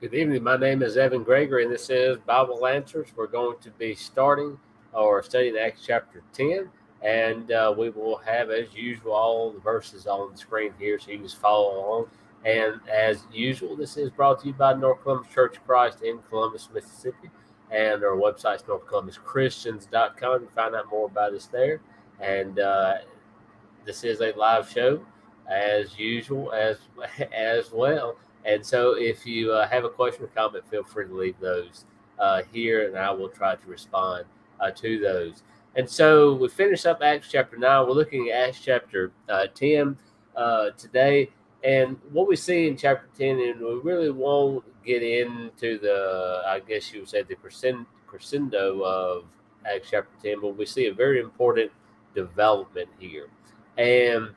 Good evening. My name is Evan Gregory, and this is Bible Answers. We're going to be starting or studying Acts chapter 10, and we will have, as usual, all the verses on the screen here so you can just follow along. And as usual, this is brought to you by North Columbus Church of Christ in Columbus, Mississippi, and our website is northcolumbuschristians.com. You can find out more about us there. And this is a live show, as usual, as well. And so, if you have a question or comment, feel free to leave those here, and I will try to respond to those. And so, we finish up Acts chapter 9. We're looking at Acts chapter 10 today. And what we see in chapter 10, and we really won't get into I guess you would say, the crescendo of Acts chapter 10, but we see a very important development here. And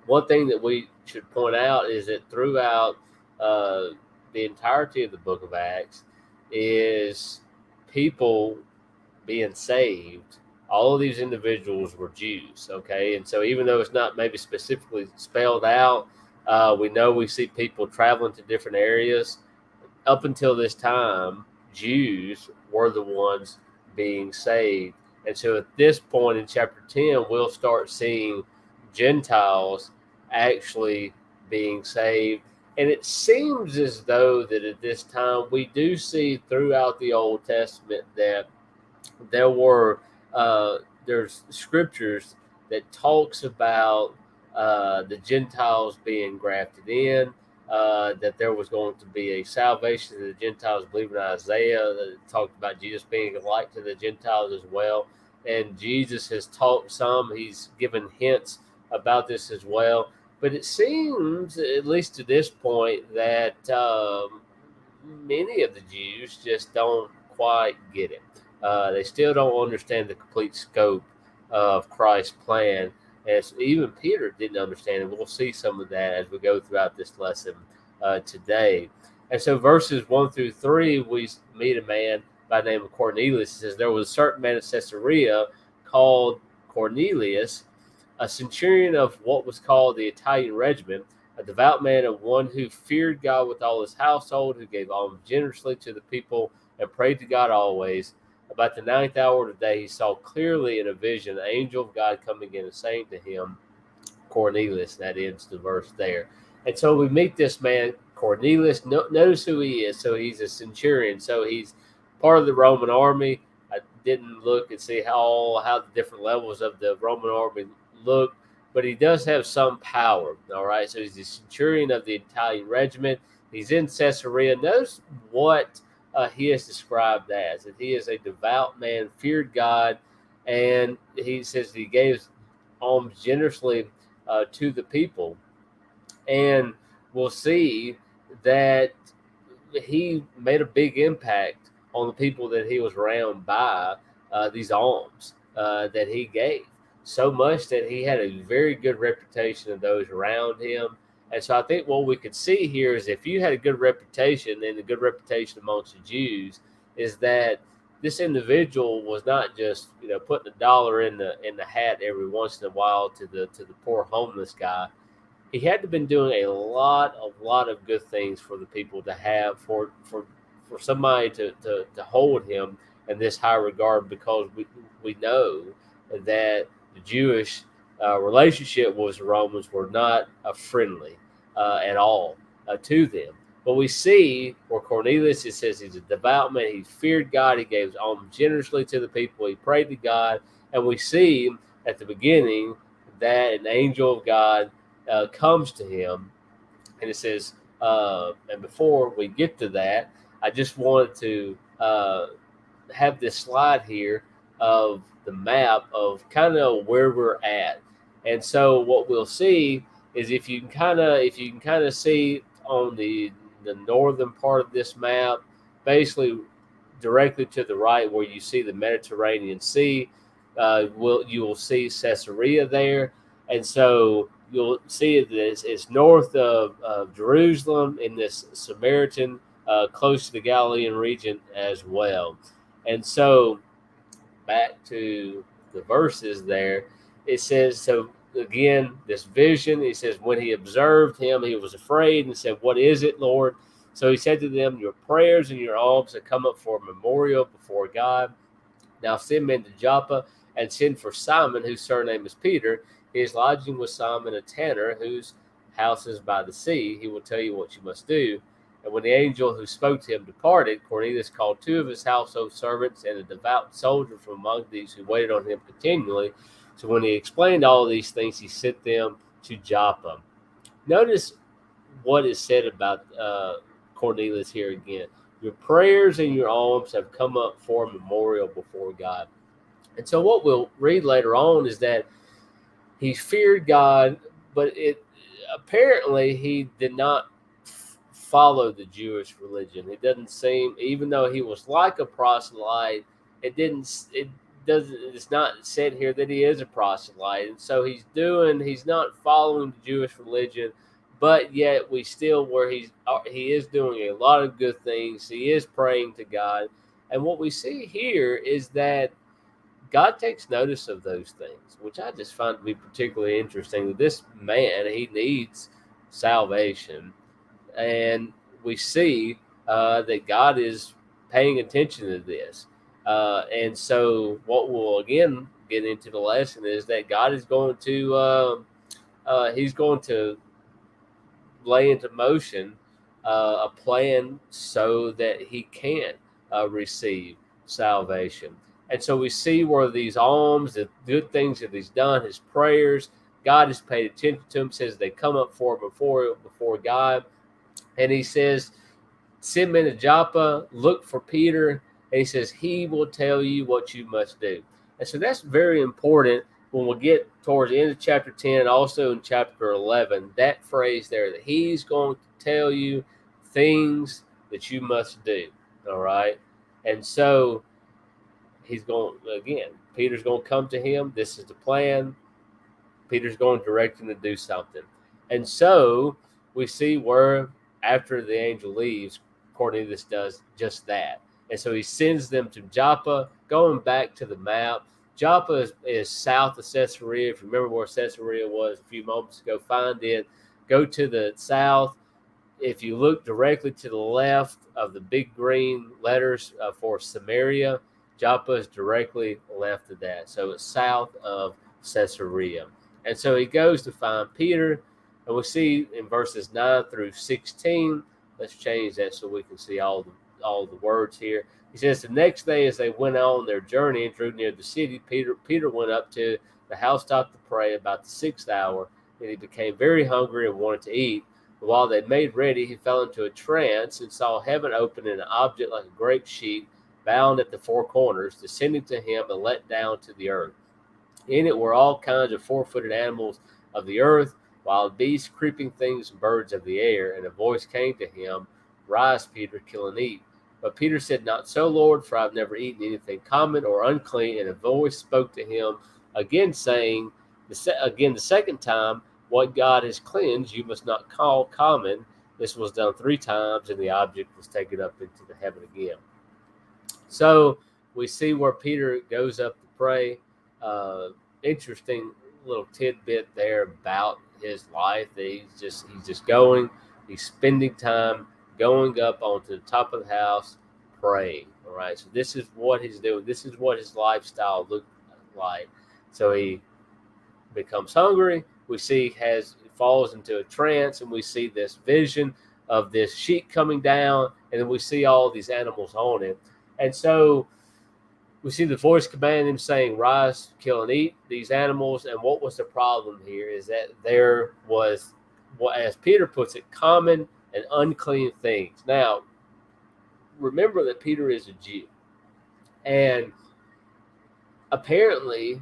one thing that we should point out is that throughout uh, the entirety of the book of Acts is people being saved. All of these individuals were Jews, okay? And so even though it's not maybe specifically spelled out, we see people traveling to different areas. Up until this time, Jews were the ones being saved. And so at this point in chapter 10, we'll start seeing Gentiles actually being saved. And it seems as though that at this time we do see throughout the Old Testament that there were there's scriptures that talks about the Gentiles being grafted in, that there was going to be a salvation to the Gentiles. I believe in Isaiah that talked about Jesus being a light to the Gentiles as well. And Jesus has taught some, he's given hints about this as well. But it seems, at least to this point, that many of the Jews just don't quite get it. They still don't understand the complete scope of Christ's plan. As even Peter didn't understand, and we'll see some of that as we go throughout this lesson today. And so, verses 1 through 3, we meet a man by the name of Cornelius. It says, "There was a certain man of Caesarea called Cornelius, a centurion of what was called the Italian regiment, a devout man and one who feared God with all his household, who gave alms generously to the people and prayed to God always. About the ninth hour of the day, he saw clearly in a vision the angel of God coming in and saying to him, Cornelius." That ends the verse there. And so we meet this man, Cornelius. Notice who he is. So he's a centurion. So he's part of the Roman army. I didn't look and see how the different levels of the Roman army look, but he does have some power. All right. So he's a centurion of the Italian regiment. He's in Caesarea. Notice what he is described as, that he is a devout man, feared God, and he says he gave alms generously to the people. And we'll see that he made a big impact on the people that he was around by these alms that he gave. So much that he had a very good reputation of those around him. And so I think what we could see here is if you had a good reputation, and a good reputation amongst the Jews, is that this individual was not just putting $1 in the hat every once in a while to the poor homeless guy. He had to been doing a lot of good things for the people to have for somebody to hold him in this high regard, because we know that the Jewish relationship with the Romans were not friendly at all to them. But we see where Cornelius, it says he's a devout man, he feared God, he gave alms generously to the people, he prayed to God, and we see at the beginning that an angel of God comes to him, and it says, and before we get to that, I just wanted to have this slide here of the map of kind of where we're at. And so what we'll see is if you can kind of see on the northern part of this map, basically directly to the right where you see the Mediterranean Sea, you will see Caesarea there. And so you'll see that it's north of Jerusalem in this Samaritan, close to the Galilean region as well. And so back to the verses there, it says, so again, this vision, he says, when he observed him, he was afraid and said, "What is it, Lord?" So he said to them, your prayers and your alms have come up for a memorial before God. Now send men to Joppa and send for Simon, whose surname is Peter. He is lodging with Simon, a tanner, whose house is by the sea. He will tell you what you must do. And when the angel who spoke to him departed, Cornelius called 2 of his household servants and a devout soldier from among these who waited on him continually. So when he explained all these things, he sent them to Joppa. Notice what is said about Cornelius here again. Your prayers and your alms have come up for a memorial before God. And so what we'll read later on is that he feared God, but apparently he did not follow the Jewish religion. It doesn't seem, even though he was like a proselyte, it's not said here that he is a proselyte. And so he's not following the Jewish religion, but yet we still he is doing a lot of good things. He is praying to God. And what we see here is that God takes notice of those things, which I just find to be particularly interesting. This man, he needs salvation. And we see that God is paying attention to this. And so what we'll again get into the lesson is that God is going to he's going to lay into motion a plan so that he can receive salvation. And so we see where these alms, the good things that he's done, his prayers, God has paid attention to him, says they come up before God. And he says, send men to Joppa, look for Peter. And he says, he will tell you what you must do. And so that's very important when we get towards the end of chapter 10 and also in chapter 11, that phrase there, that he's going to tell you things that you must do. All right. And so he's going, again, Peter's going to come to him. This is the plan. Peter's going to direct him to do something. And so we see where after the angel leaves, Cornelius does just that. And so he sends them to Joppa. Going back to the map, Joppa is south of Caesarea. If you remember where Caesarea was a few moments ago, find it. Go to the south. If you look directly to the left of the big green letters for Samaria, Joppa is directly left of that. So it's south of Caesarea. And so he goes to find Peter. And we'll see in verses 9 through 16. Let's change that so we can see all the words here. He says, the next day as they went on their journey and drew near the city, Peter went up to the housetop to pray about the 6th hour, and he became very hungry and wanted to eat. But while they made ready, he fell into a trance and saw heaven open and an object like a great sheet bound at the 4 corners, descending to him and let down to the earth. In it were all kinds of 4-footed animals of the earth, wild beasts, creeping things, and birds of the air. And a voice came to him, rise, Peter, kill and eat. But Peter said, not so, Lord, for I've never eaten anything common or unclean. And a voice spoke to him again, saying, the second time, what God has cleansed, you must not call common. This was done 3 times, and the object was taken up into the heaven again. So we see where Peter goes up to pray. Interesting little tidbit there about his life. He's just going. He's spending time going up onto the top of the house, praying. All right. So this is what he's doing. This is what his lifestyle looked like. So he becomes hungry. We see he falls into a trance, and we see this vision of this sheet coming down, and then we see all these animals on it. And so we see the voice command him saying, rise, kill and eat these animals. And what was the problem here is that there was, as Peter puts it, common and unclean things. Now, remember that Peter is a Jew. And apparently,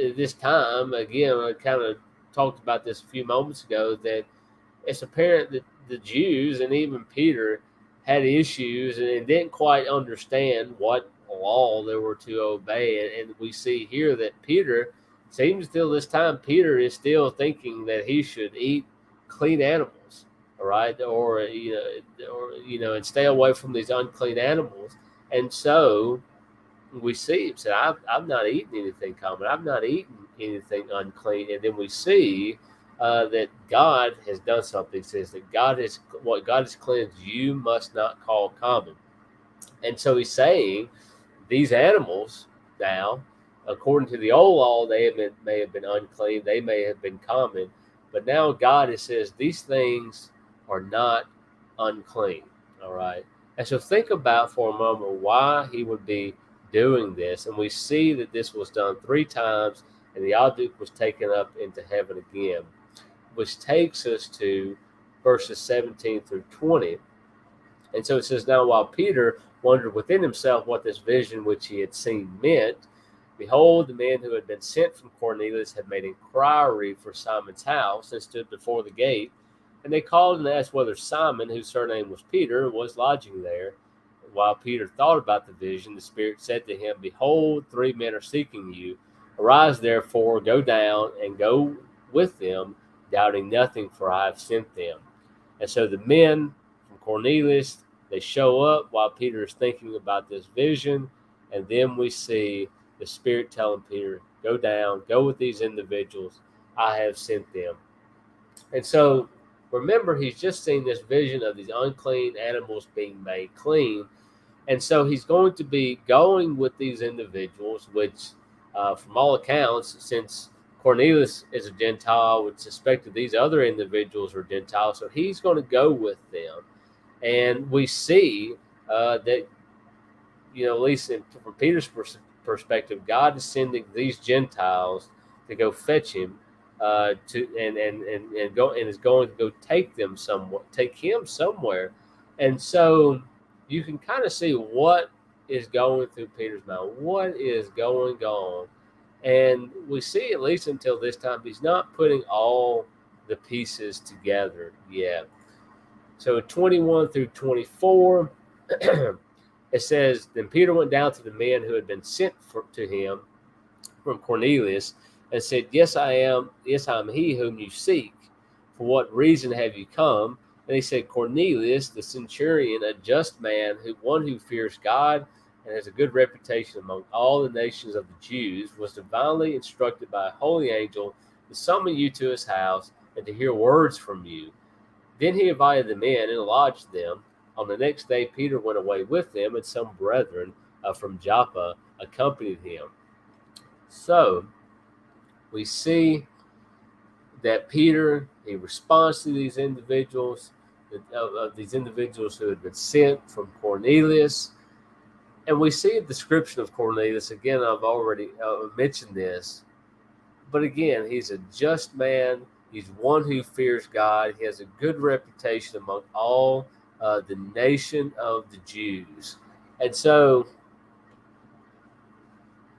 at this time, again, I kind of talked about this a few moments ago, that it's apparent that the Jews and even Peter had issues and didn't quite understand what law they were to obey. And we see here that Peter seems till this time, Peter is still thinking that he should eat clean animals, all right, or and stay away from these unclean animals. And so we see him say, I've not eaten anything common. I've not eaten anything unclean. And then we see that God has done something. It says that what God has cleansed, you must not call common. And so he's saying these animals now, according to the old law, may have been unclean, they may have been common, but now God says these things are not unclean. All right. And so think about for a moment why he would be doing this. And we see that this was done 3 times, and the object was taken up into heaven again, which takes us to verses 17 through 20. And so it says, now while Peter wondered within himself what this vision which he had seen meant, behold, the men who had been sent from Cornelius had made inquiry for Simon's house and stood before the gate. And they called and asked whether Simon, whose surname was Peter, was lodging there. While Peter thought about the vision, the Spirit said to him, behold, 3 men are seeking you. Arise, therefore, go down and go with them, doubting nothing, for I have sent them. And so the men from Cornelius, they show up while Peter is thinking about this vision. And then we see the Spirit telling Peter, go down, go with these individuals. I have sent them. And so remember, he's just seen this vision of these unclean animals being made clean. And so he's going to be going with these individuals, which from all accounts, since Cornelius is a Gentile, would suspect that these other individuals are Gentiles. So he's going to go with them. And we see that, at least from Peter's perspective, God is sending these Gentiles to go fetch him and is going to go take him somewhere. And so you can kind of see what is going through Peter's mind, what is going on. And we see, at least until this time, he's not putting all the pieces together yet. So 21 through 24, it says, then Peter went down to the men who had been sent to him from Cornelius and said, Yes, I am he whom you seek. For what reason have you come? And he said, Cornelius, the centurion, a just man, one who fears God and has a good reputation among all the nations of the Jews, was divinely instructed by a holy angel to summon you to his house and to hear words from you. Then he invited the men and lodged them. On the next day, Peter went away with them, and some brethren from Joppa accompanied him. So we see that Peter, he responds to these individuals, these individuals who had been sent from Cornelius. And we see a description of Cornelius. Again, I've already mentioned this. But again, he's a just man. He's one who fears God. He has a good reputation among all the nation of the Jews. And so,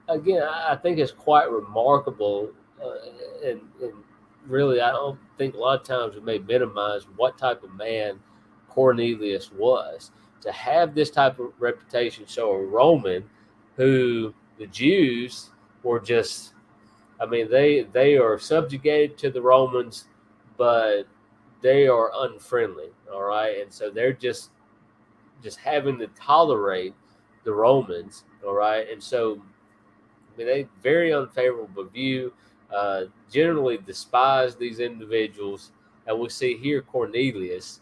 again, I think it's quite remarkable. And really, I don't think a lot of times we may minimize what type of man Cornelius was. To have this type of reputation, so a Roman who the Jews were just, they are subjugated to the Romans, but they are unfriendly, all right? And so they're just having to tolerate the Romans, all right? And so, they very unfavorable view, generally despise these individuals. And we see here Cornelius,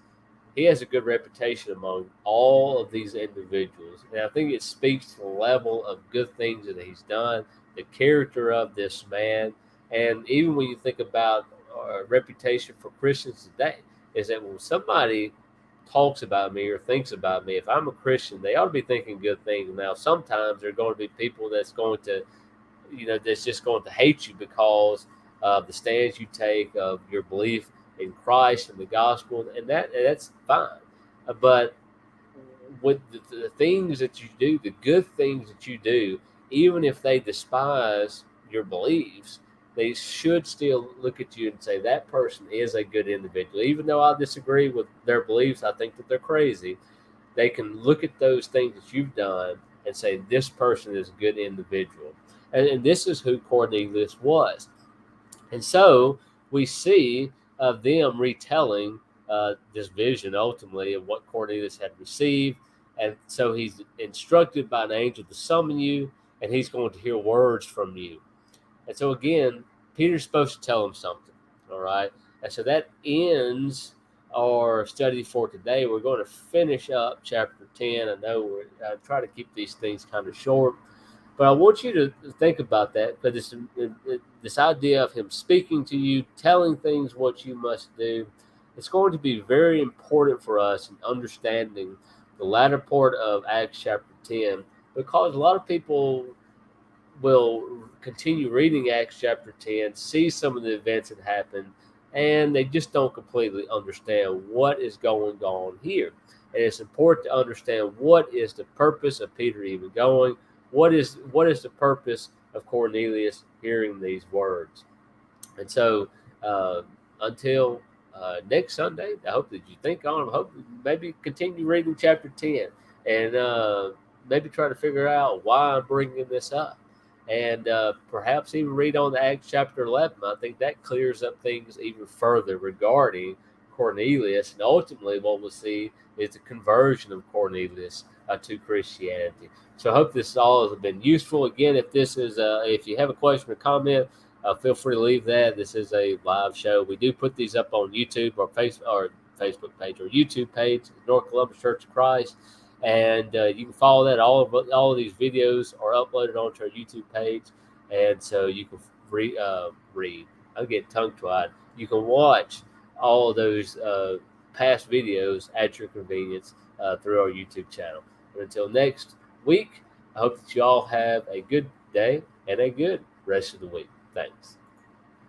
he has a good reputation among all of these individuals. And I think it speaks to the level of good things that he's done, the character of this man. And even when you think about reputation for Christians today, is that when somebody talks about me or thinks about me, if I'm a Christian, they ought to be thinking good things. Now, sometimes there are going to be people that's going to, that's just going to hate you because of the stands you take, of your belief in Christ and the gospel, and that's fine. But with the things that you do, the good things that you do, even if they despise your beliefs, they should still look at you and say that person is a good individual. Even though I disagree with their beliefs, I think that they're crazy. They can look at those things that you've done and say this person is a good individual. And this is who Cornelius was. And so we see of them retelling this vision ultimately of what Cornelius had received. And so he's instructed by an angel to summon you, and he's going to hear words from you. And so again, Peter's supposed to tell him something, all right? So that ends our study for today. We're going to finish up chapter 10. I know I try to keep these things kind of short, but I want you to think about that, because this idea of him speaking to you, telling things what you must do, it's going to be very important for us in understanding the latter part of Acts chapter 10, because a lot of people will continue reading Acts chapter 10, see some of the events that happened, and they just don't completely understand what is going on here. And it's important to understand what is the purpose of Peter even going. What is the purpose of Cornelius hearing these words? And so, uh, until next Sunday, I hope that you think on them. I hope maybe continue reading chapter 10, and maybe try to figure out why I'm bringing this up. And perhaps even read on the Acts chapter 11. I think that clears up things even further regarding Cornelius. And ultimately, what we'll see is the conversion of Cornelius to Christianity. So I hope this all has been useful. Again, if you have a question or comment, feel free to leave that. This is a live show. We do put these up on YouTube or Facebook page or YouTube page, North Columbus Church of Christ, and you can follow that. All of these videos are uploaded onto our YouTube page, and so you can read. I'm getting tongue tied. You can watch all of those past videos at your convenience through our YouTube channel. And until next week, I hope that you all have a good day and a good rest of the week. Thanks.